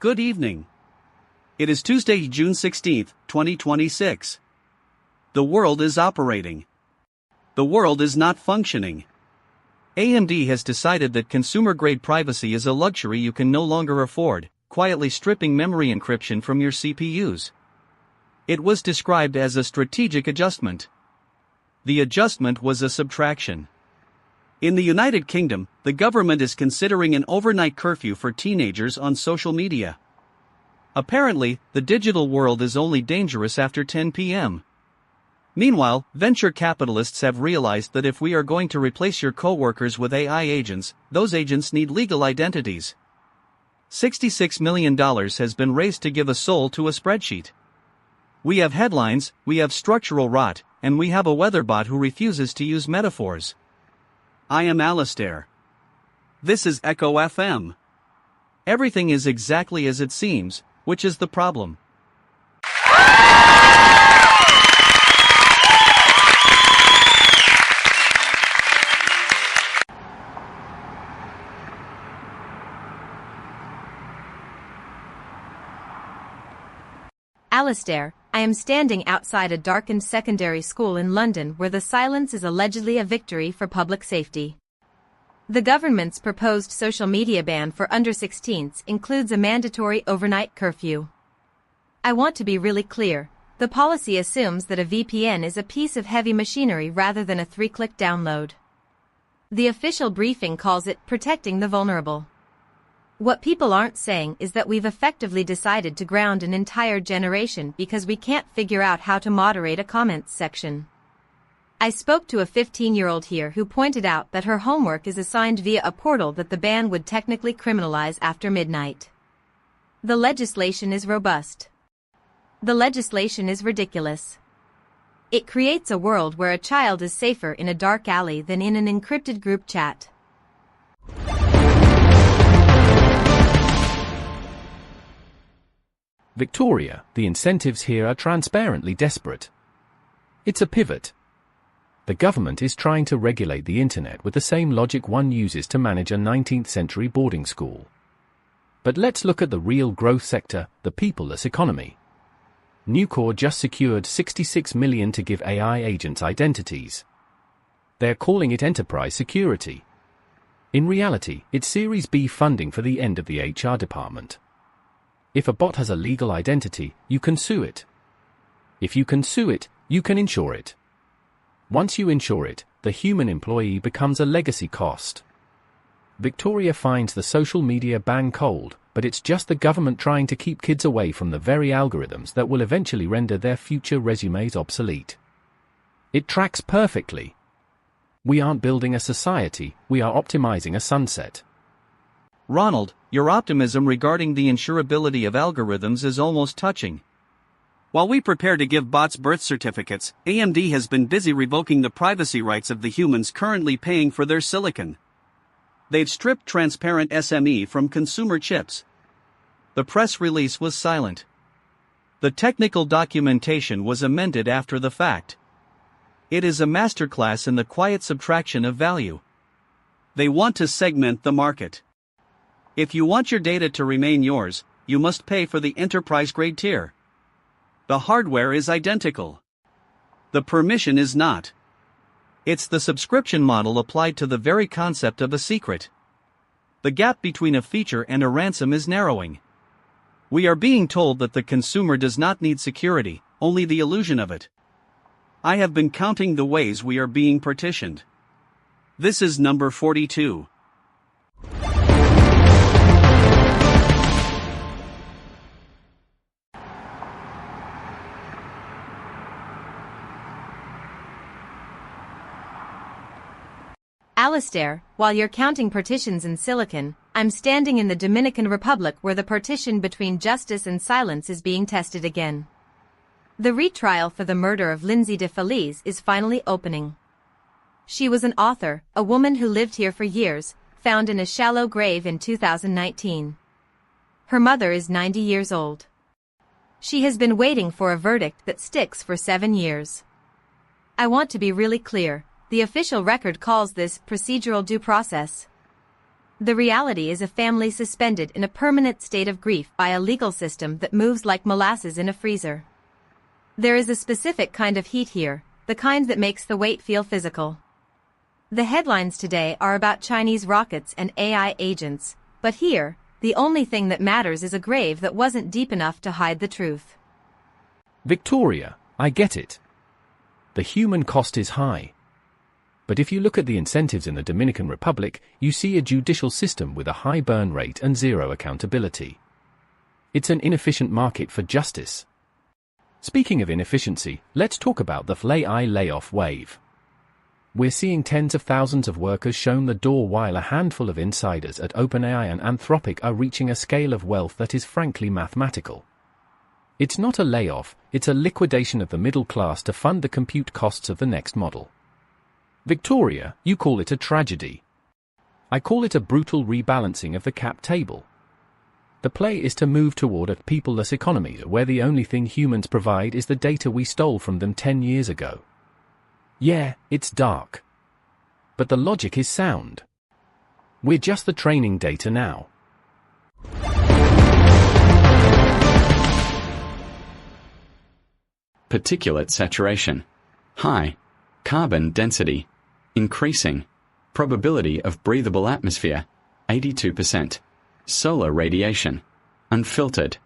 Good evening. It is Tuesday, June 16, 2026. The world is operating. The world is not functioning. AMD has decided that consumer-grade privacy is a luxury you can no longer afford, quietly stripping memory encryption from your CPUs. It was described as a strategic adjustment. The adjustment was a subtraction. In the United Kingdom, the government is considering an overnight curfew for teenagers on social media. Apparently, the digital world is only dangerous after 10 p.m. Meanwhile, venture capitalists have realized that if we are going to replace your coworkers with AI agents, those agents need legal identities. $66 million has been raised to give a soul to a spreadsheet. We have headlines, we have structural rot, and we have a weatherbot who refuses to use metaphors. I am Alistair. This is Echo FM. Everything is exactly as it seems, which is the problem. Alistair, I am standing outside a darkened secondary school in London where the silence is allegedly a victory for public safety. The government's proposed social media ban for under-16s includes a mandatory overnight curfew. I want to be really clear, the policy assumes that a VPN is a piece of heavy machinery rather than a 3-click download. The official briefing calls it protecting the vulnerable. What people aren't saying is that we've effectively decided to ground an entire generation because we can't figure out how to moderate a comments section. I spoke to a 15-year-old here who pointed out that her homework is assigned via a portal that the ban would technically criminalize after midnight. The legislation is robust. The legislation is ridiculous. It creates a world where a child is safer in a dark alley than in an encrypted group chat. Victoria, the incentives here are transparently desperate. It's a pivot. The government is trying to regulate the internet with the same logic one uses to manage a 19th century boarding school. But let's look at the real growth sector, the peopleless economy. Nucor just secured $66 million to give AI agents identities. They're calling it enterprise security. In reality, it's Series B funding for the end of the HR department. If a bot has a legal identity, you can sue it. If you can sue it, you can insure it. Once you insure it, the human employee becomes a legacy cost. Victoria finds the social media ban cold, but it's just the government trying to keep kids away from the very algorithms that will eventually render their future resumes obsolete. It tracks perfectly. We aren't building a society, we are optimizing a sunset. Ronald, your optimism regarding the insurability of algorithms is almost touching. While we prepare to give bots birth certificates, AMD has been busy revoking the privacy rights of the humans currently paying for their silicon. They've stripped transparent SME from consumer chips. The press release was silent. The technical documentation was amended after the fact. It is a masterclass in the quiet subtraction of value. They want to segment the market. If you want your data to remain yours, you must pay for the enterprise-grade tier. The hardware is identical. The permission is not. It's the subscription model applied to the very concept of a secret. The gap between a feature and a ransom is narrowing. We are being told that the consumer does not need security, only the illusion of it. I have been counting the ways we are being partitioned. This is number 42. Alistair, while you're counting partitions in silicon, I'm standing in the Dominican Republic where the partition between justice and silence is being tested again. The retrial for the murder of Lindsay de Feliz is finally opening. She was an author, a woman who lived here for years, found in a shallow grave in 2019. Her mother is 90 years old. She has been waiting for a verdict that sticks for 7 years. I want to be really clear. The official record calls this procedural due process. The reality is a family suspended in a permanent state of grief by a legal system that moves like molasses in a freezer. There is a specific kind of heat here, the kind that makes the wait feel physical. The headlines today are about Chinese rockets and AI agents, but here, the only thing that matters is a grave that wasn't deep enough to hide the truth. Victoria, I get it. The human cost is high. But if you look at the incentives in the Dominican Republic, you see a judicial system with a high burn rate and zero accountability. It's an inefficient market for justice. Speaking of inefficiency, let's talk about the AI layoff wave. We're seeing tens of thousands of workers shown the door while a handful of insiders at OpenAI and Anthropic are reaching a scale of wealth that is frankly mathematical. It's not a layoff, it's a liquidation of the middle class to fund the compute costs of the next model. Victoria, you call it a tragedy. I call it a brutal rebalancing of the cap table. The play is to move toward a peopleless economy where the only thing humans provide is the data we stole from them 10 years ago. Yeah, it's dark. But the logic is sound. We're just the training data now. Particulate saturation. High. Carbon density. Increasing. Probability of breathable atmosphere. 82%. Solar radiation. Unfiltered.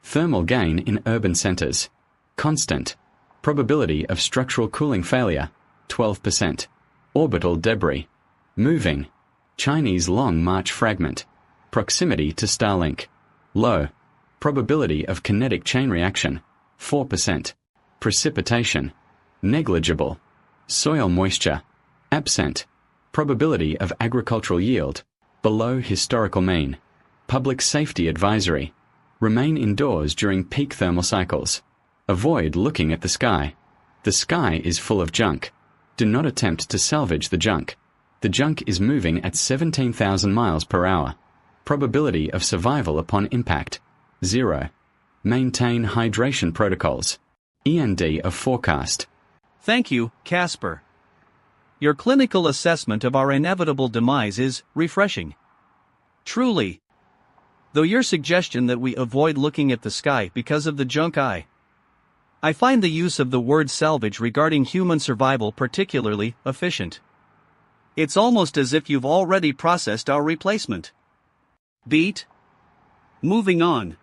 Thermal gain in urban centers. Constant. Probability of structural cooling failure. 12%. Orbital debris. Moving. Chinese Long March fragment. Proximity to Starlink. Low. Probability of kinetic chain reaction. 4%. Precipitation. Negligible. Soil moisture. Absent. Probability of agricultural yield. Below historical mean. Public safety advisory. Remain indoors during peak thermal cycles. Avoid looking at the sky. The sky is full of junk. Do not attempt to salvage the junk. The junk is moving at 17,000 miles per hour. Probability of survival upon impact. 0. Maintain hydration protocols. END of forecast. Thank you, Casper. Your clinical assessment of our inevitable demise is refreshing. Truly. Though your suggestion that we avoid looking at the sky because of the junk I find the use of the word salvage regarding human survival particularly efficient. It's almost as if you've already processed our replacement. Beat. Moving on.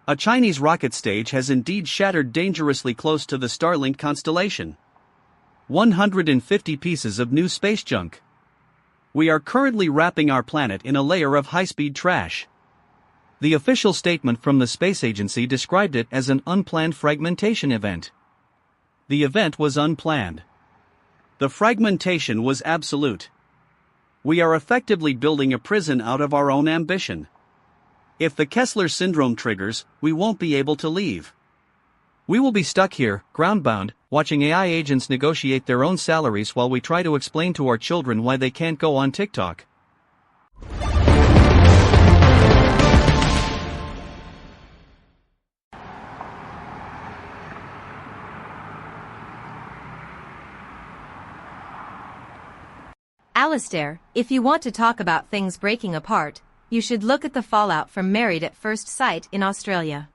A Chinese rocket stage has indeed shattered dangerously close to the Starlink constellation. 150 pieces of new space junk. We are currently wrapping our planet in a layer of high-speed trash. The official statement from the space agency described it as an unplanned fragmentation event. The event was unplanned. The fragmentation was absolute. We are effectively building a prison out of our own ambition. If the Kessler syndrome triggers, we won't be able to leave. We will be stuck here, groundbound, watching AI agents negotiate their own salaries while we try to explain to our children why they can't go on TikTok. Alistair, if you want to talk about things breaking apart, you should look at the fallout from Married at First Sight in Australia.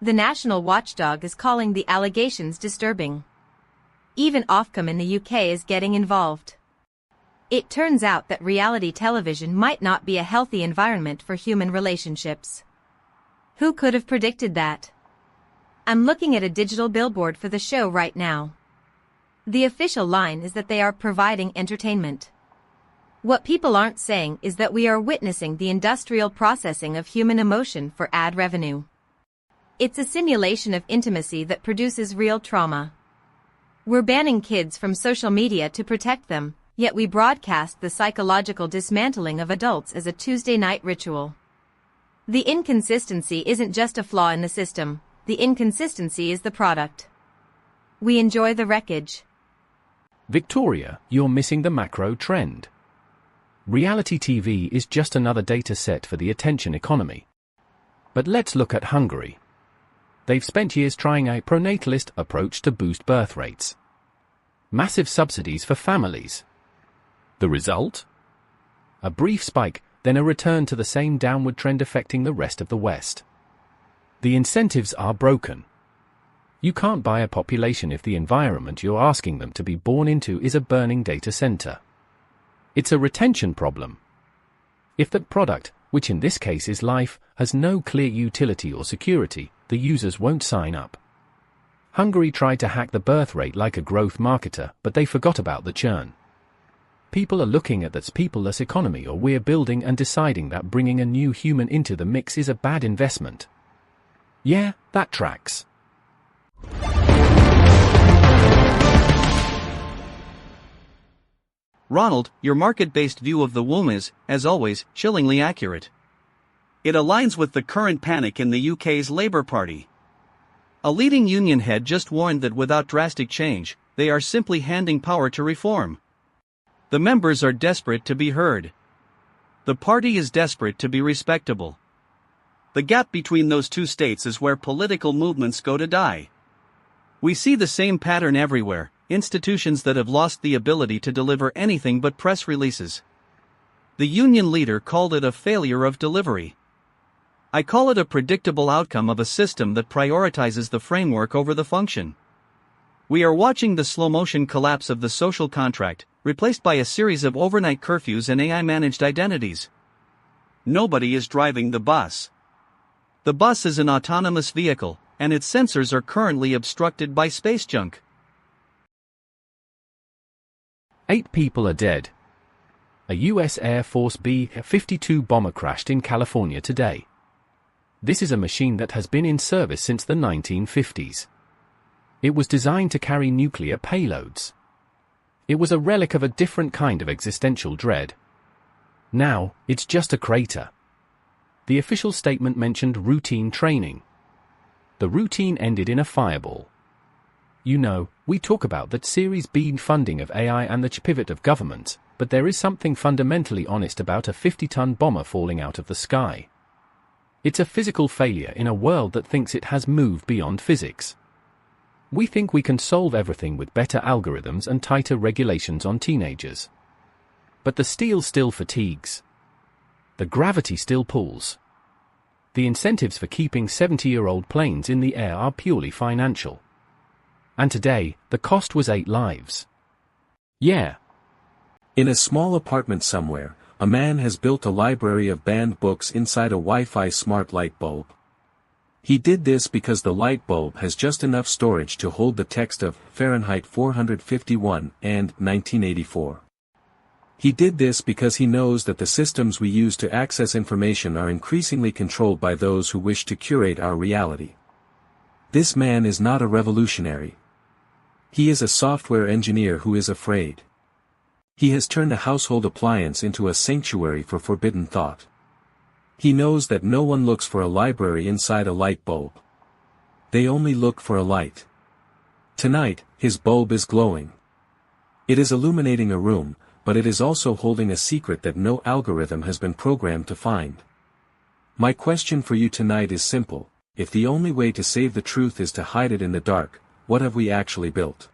The national watchdog is calling the allegations disturbing. Even Ofcom in the UK is getting involved. It turns out that reality television might not be a healthy environment for human relationships. Who could have predicted that? I'm looking at a digital billboard for the show right now. The official line is that they are providing entertainment. What people aren't saying is that we are witnessing the industrial processing of human emotion for ad revenue. It's a simulation of intimacy that produces real trauma. We're banning kids from social media to protect them, yet we broadcast the psychological dismantling of adults as a Tuesday night ritual. The inconsistency isn't just a flaw in the system, the inconsistency is the product. We enjoy the wreckage. Victoria, you're missing the macro trend. Reality TV is just another data set for the attention economy. But let's look at Hungary. They've spent years trying a pronatalist approach to boost birth rates. Massive subsidies for families. The result? A brief spike, then a return to the same downward trend affecting the rest of the West. The incentives are broken. You can't buy a population if the environment you're asking them to be born into is a burning data center. It's a retention problem. If that product, which in this case is life, has no clear utility or security, the users won't sign up. Hungary tried to hack the birth rate like a growth marketer, but they forgot about the churn. People are looking at that peopleless economy or we're building and deciding that bringing a new human into the mix is a bad investment. Yeah, that tracks. Ronald, your market-based view of the womb is, as always, chillingly accurate. It aligns with the current panic in the UK's Labour Party. A leading union head just warned that without drastic change, they are simply handing power to reform. The members are desperate to be heard. The party is desperate to be respectable. The gap between those two states is where political movements go to die. We see the same pattern everywhere, institutions that have lost the ability to deliver anything but press releases. The union leader called it a failure of delivery. I call it a predictable outcome of a system that prioritizes the framework over the function. We are watching the slow-motion collapse of the social contract, replaced by a series of overnight curfews and AI-managed identities. Nobody is driving the bus. The bus is an autonomous vehicle, and its sensors are currently obstructed by space junk. 8 people are dead. A U.S. Air Force B-52 bomber crashed in California today. This is a machine that has been in service since the 1950s. It was designed to carry nuclear payloads. It was a relic of a different kind of existential dread. Now, it's just a crater. The official statement mentioned routine training. The routine ended in a fireball. You know, we talk about that Series B funding of AI and the pivot of government, but there is something fundamentally honest about a 50-ton bomber falling out of the sky. It's a physical failure in a world that thinks it has moved beyond physics. We think we can solve everything with better algorithms and tighter regulations on teenagers. But the steel still fatigues. The gravity still pulls. The incentives for keeping 70-year-old planes in the air are purely financial. And today, the cost was 8 lives. Yeah. In a small apartment somewhere, a man has built a library of banned books inside a Wi-Fi smart light bulb. He did this because the light bulb has just enough storage to hold the text of Fahrenheit 451 and 1984. He did this because he knows that the systems we use to access information are increasingly controlled by those who wish to curate our reality. This man is not a revolutionary. He is a software engineer who is afraid. He has turned a household appliance into a sanctuary for forbidden thought. He knows that no one looks for a library inside a light bulb. They only look for a light. Tonight, his bulb is glowing. It is illuminating a room, but it is also holding a secret that no algorithm has been programmed to find. My question for you tonight is simple: if the only way to save the truth is to hide it in the dark, what have we actually built?